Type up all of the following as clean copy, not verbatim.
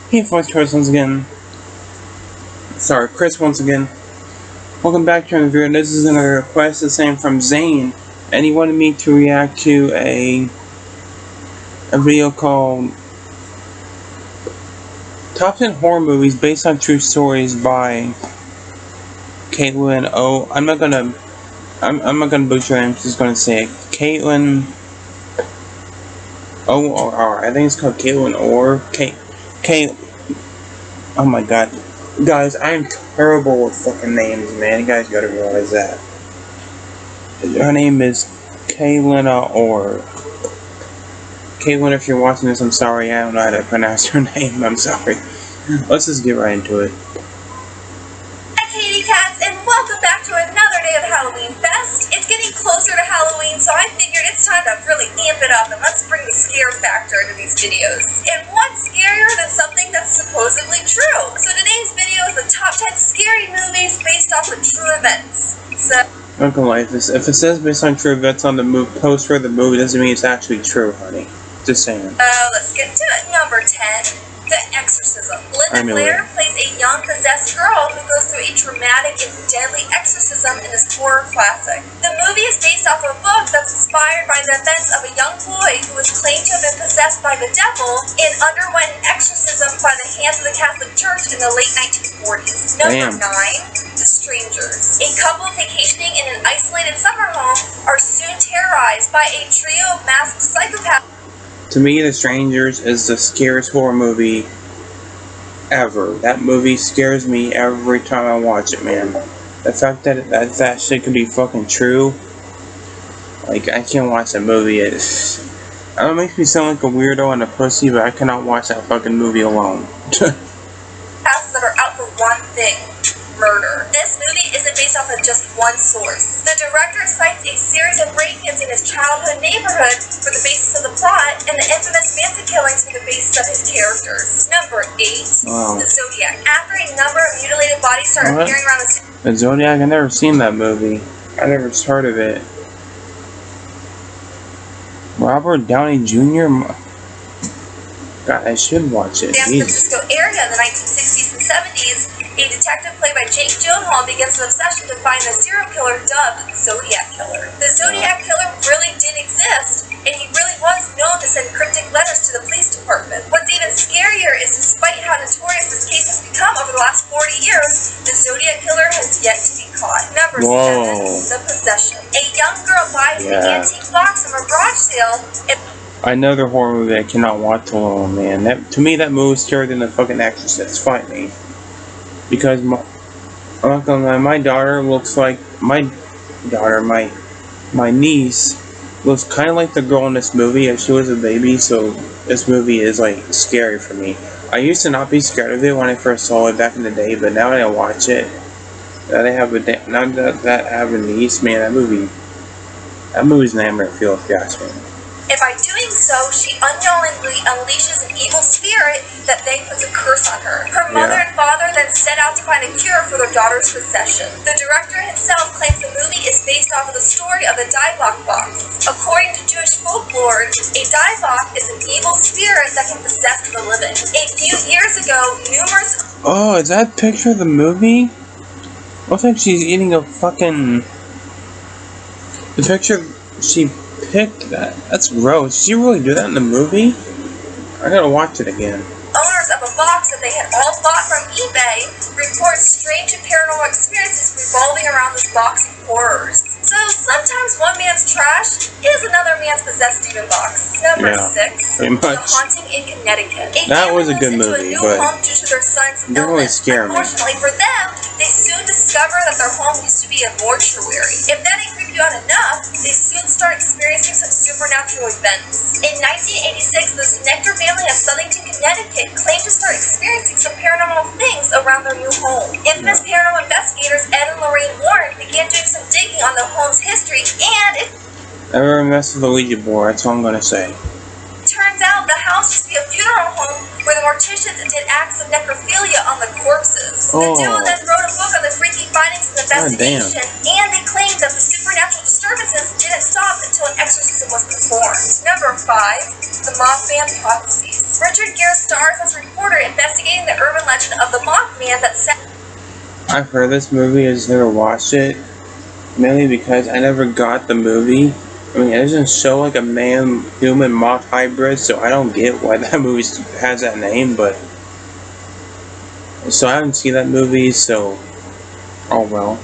Hey folks, once again. Sorry, Chris once again. Welcome back to another video. This is another request, the same from Zane. And he wanted me to react to a video called Top 10 Horror Movies Based on True Stories by Caitlin O. I'm not gonna butcher it, I'm just gonna say it. Caitlin O-R-R. I think it's called Caitlin Orr. Oh my god. Guys, I'm terrible with fucking names, man. You guys gotta realize that. Her name is Caitlin Orr. Caitlin, if you're watching this, I'm sorry. I don't know how to pronounce her name. I'm sorry. Let's just get right into it. Hi, Katie Cats, and welcome back to another day of Halloween Fest. It's getting closer to Halloween, so I figured it's time to really amp it up and let's bring the scare factor into these videos. And what's scarier than something that's supposedly true? So today's video is the top 10 scary movies based off of true events. So I'm not gonna lie, if it says based on true events on the poster of the movie, doesn't mean it's actually true, honey. Just saying. Let's get to it. Number 10. The Exorcism. Linda Blair plays a young possessed girl who goes through a traumatic and deadly exorcism in this horror classic. The movie is based off a book that's inspired by the events of a young boy who was claimed to have been possessed by the devil and underwent an exorcism by the hands of the Catholic Church in the late 1940s. Number 9. The Strangers. A couple vacationing in an isolated summer home are soon terrorized by a trio of masked psychopaths. To me, The Strangers is the scariest horror movie ever. That movie scares me every time I watch it, man. The fact that shit could be fucking true, like, I can't watch that movie. I don't make me sound like a weirdo and a pussy, but I cannot watch that fucking movie alone. That are out for one thing. Murder. This movie isn't based off of just one source. The director cites a series of break-ins in his childhood neighborhood for the basis of the plot, and the infamous Manson killings for the basis of his characters. Number 8. Wow. The Zodiac. After a number of mutilated bodies start appearing around the city. The Zodiac? I've never seen that movie. I never heard of it. Robert Downey Jr.? God, I should watch it. San Francisco area in the 1960s and 70s, a detective played by Jake Gyllenhaal begins an obsession to find the serial killer dubbed the Zodiac Killer. The Zodiac Killer really did exist, and he really was known to send cryptic letters to the police department. What's even scarier is despite how notorious this case has become over the last 40 years, the Zodiac Killer has yet to be caught. Number 7. The Possession. A young girl buys an antique box from a garage sale and another horror movie I cannot watch alone, man. To me, that movie is scarier than the fucking Exorcist. Fight me. Because I'm not gonna lie, my daughter looks like my niece looks kind of like the girl in this movie as she was a baby. So this movie is like scary for me. I used to not be scared of it when I first saw it back in the day, but now that I watch it, now that I have a niece, man, that movie's an nightmare feel, if you ask me. And by doing so, she unknowingly unleashes an evil spirit that then puts a curse on her. Her mother and father then set out to find a cure for their daughter's possession. The director himself claims the movie is based off of the story of the Dybbuk box. According to Jewish folklore, a Dybbuk is an evil spirit that can possess the living. A few years ago, numerous... Oh, is that a picture of the movie? Looks like she's eating a fucking... The picture she picked that. That's gross. Did she really do that in the movie? I gotta watch it again. Owners of a box that they had all bought from eBay report strange and paranormal experiences revolving around this box of horrors. So sometimes one man's trash is another man's possessed demon box. Number 6. Pretty much. The Haunting in Connecticut. That was a good movie, but home due to their son's it didn't really illness. scare me. Unfortunately for them, they soon discover that their home used to be a mortuary. If that ain't creeped you out enough, they soon start experiencing some supernatural events. In 1986, the Nectar family of Southington, Connecticut claimed to start experiencing some paranormal things around their new home. Infamous paranormal investigators Ed and Lorraine Warren began doing some digging on the home's history, and it never mess with the Ouija board, that's all I'm gonna say. Turns out the house used to be a funeral home where the morticians did acts of necrophilia on the corpses. The duo then wrote a book on the freaky findings of the investigation, and they claimed that the supernatural disturbances didn't stop until an exorcism was performed. Number 5. The Mothman Prophecies. Richard Gere stars as a reporter investigating the urban legend of the Mothman that set. I've heard this movie, I just never watched it. Mainly because I never got the movie. I mean, it doesn't show like a man-human moth hybrid, so I don't get why that movie has that name, but... So I haven't seen that movie, so... Oh well.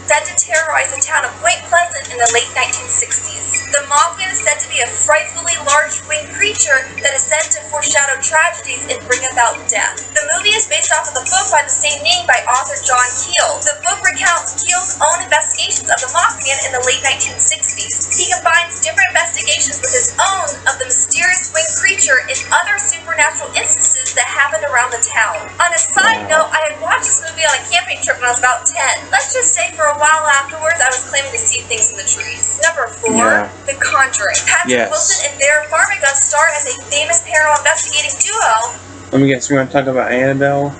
Said to terrorize the town of Point Pleasant in the late 1960s. The Mothman is said to be a frightfully large winged creature that is said to foreshadow tragedies and bring about death. The movie is based off of the book by the same name by author John Keel. The book recounts Keel's own investigations of the Mothman in the late 1960s. He combines different investigations with his own of the mysterious winged creature and other supernatural instances that happened around the town. On a side note, I had watched this movie on a camping trip when I was about 10. Let's just say for a while afterwards, I was claiming to see things in the trees. Number 4, The Conjuring. Patrick Wilson and Vera Farmiga star as a famous paranormal investigating duo. Let me guess, we're going to talk about Annabelle?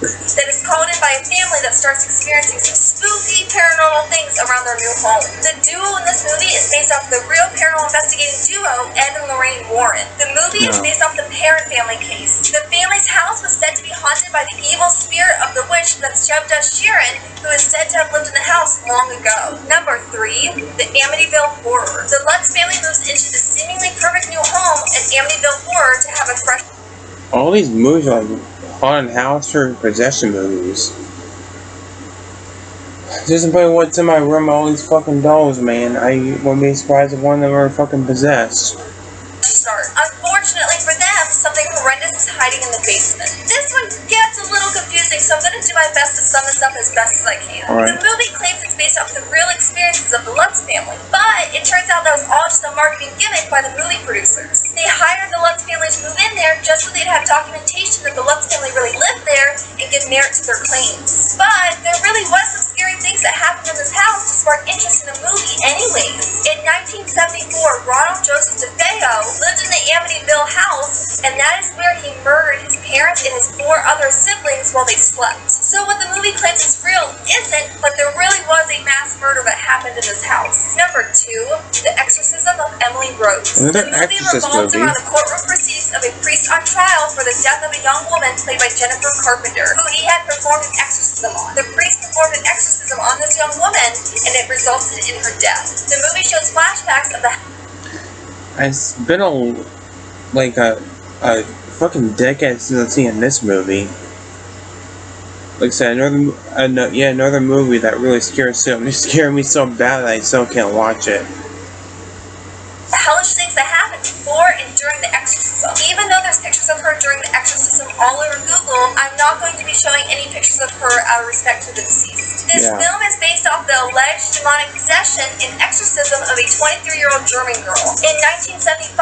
That is called in by a family that starts experiencing some spooky paranormal things around their new home. The duo in this movie is based off the real paranormal investigating duo, Ed and Lorraine Warren. The movie is based off the Parent family case. The family's house was said to be haunted by the evil spirit of the witch that's Jebda Sheeran, who is said to have lived in the house long ago. Number 3, The Amityville Horror. The Lutz family moves into the seemingly perfect new home at Amityville Horror to have a fresh... All these movies are like haunted house or possession movies. Just about what's in my room, all these fucking dolls, man. I wouldn't be surprised if one of them are fucking possessed. Start. Unfortunately for them, something horrendous is hiding in the basement. This one gets a little confusing, so I'm going to do my best to sum this up as best as I can. Right. The movie claims it's based off the real experiences of the Lutz family, but it turns out that was all just a marketing gimmick by the movie producers. They hired the Lutz family to move in there just so they'd have documentation that the Lutz family really lived there and give merit to their claims. But there really was some scary things that happened in this house to spark interest in the movie anyways. In 1974, Ronald Joseph DeFeo lived in the Amityville house, and that is where he murdered his parents and his 4 other siblings while they slept. So what the movie claims is real isn't, but there really was a mass murder that happened in this house. Number 2, The Exorcism of Emily Rose. The movie revolves around the courtroom proceedings of a priest on trial for the death of a young woman played by Jennifer Carpenter, who he had performed an exorcism on. The priest performed an exorcism on this young woman, and it resulted in her death. The movie shows flashbacks of the... It's been a fucking decade since I've seen this movie. Like I said, another movie that really scared me so bad that I still can't watch it. The hellish things that happened before and during the exorcism. Even though there's pictures of her during the exorcism all over Google, I'm not going to be showing any pictures of her out of respect to the deceased. This film is based off the alleged demonic possession and exorcism of a 23-year-old German girl. In 1975,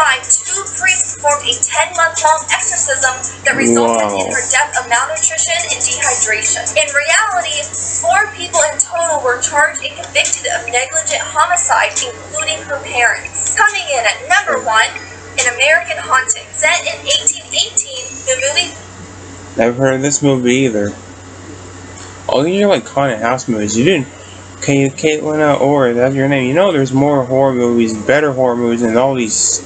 2 priests performed a 10-month-long exorcism that resulted in her death of malnutrition and dehydration. In reality, 4 people in total were charged and convicted of negligent homicide, including her parents. Coming in at number 1, An American Haunting. Set in 1818, the movie... Never heard of this movie either. All these are like haunted house movies. You didn't... Caitlin Orr, that's your name. You know there's more horror movies, better horror movies than all these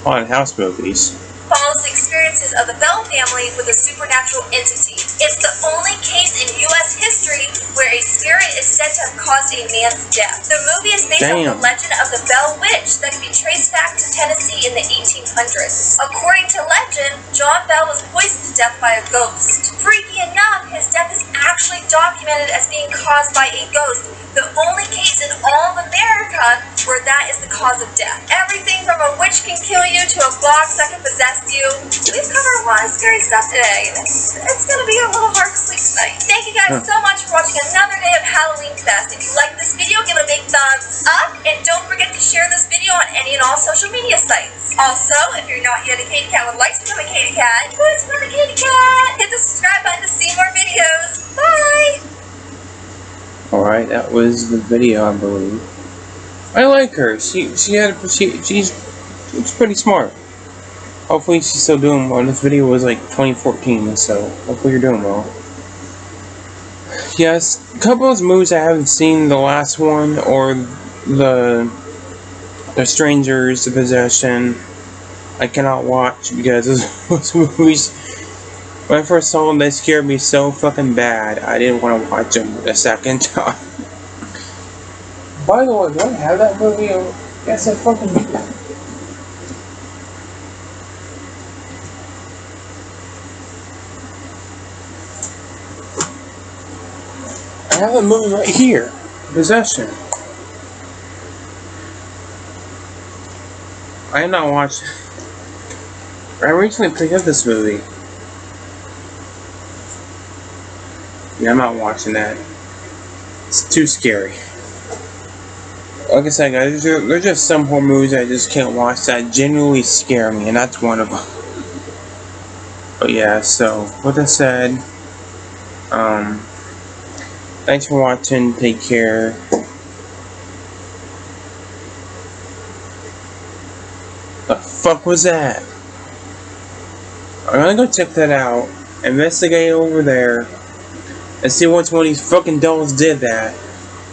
haunted house movies. Follows the experiences of the Bell family with a supernatural entity. It's the only case in U.S. history where a spirit is said to have caused a man's death. The movie is based on the legend of the Bell Witch that can be traced back to Tennessee in the 1800s. According to legend, John Bell was poisoned to death by a ghost. Freaky enough, his death is actually documented as being caused by a ghost, the only case in all of America where that is the cause of death. Everything from a witch can kill you to a box that can possess you. We've covered a lot of scary stuff today. It's going to be a little hard to sleep tonight. Thank you guys so much for watching another day of Halloween Fest. If you like this video, give it a big thumbs up, and don't forget to share this video on any and all social media sites. Also, if you're not yet a Katie Cat would like to become a Katie Cat, who's not a Katie Cat? Hit the subscribe button to see more videos. Bye! Alright, that was the video, I believe. I like her. She's pretty smart. Hopefully she's still doing well. This video was like 2014, so hopefully you're doing well. Yes, a couple of those movies I haven't seen, the last one, or the Strangers, The Possession. I cannot watch because those movies, when I first saw them, they scared me so fucking bad. I didn't want to watch them a second time. By the way, do I have that movie? Yes, I fucking do. I have that movie right here. Possession. I am not watching. I recently picked up this movie. Yeah, I'm not watching that. It's too scary. Like I said, guys, there's just some horror movies I just can't watch that genuinely scare me, and that's one of them. But yeah, so with that said, thanks for watching. Take care. The fuck was that? I'm gonna go check that out, investigate over there, and see which one of these fucking dolls did that.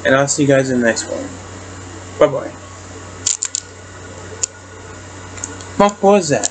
And I'll see you guys in the next one. Bye bye. Fuck was that?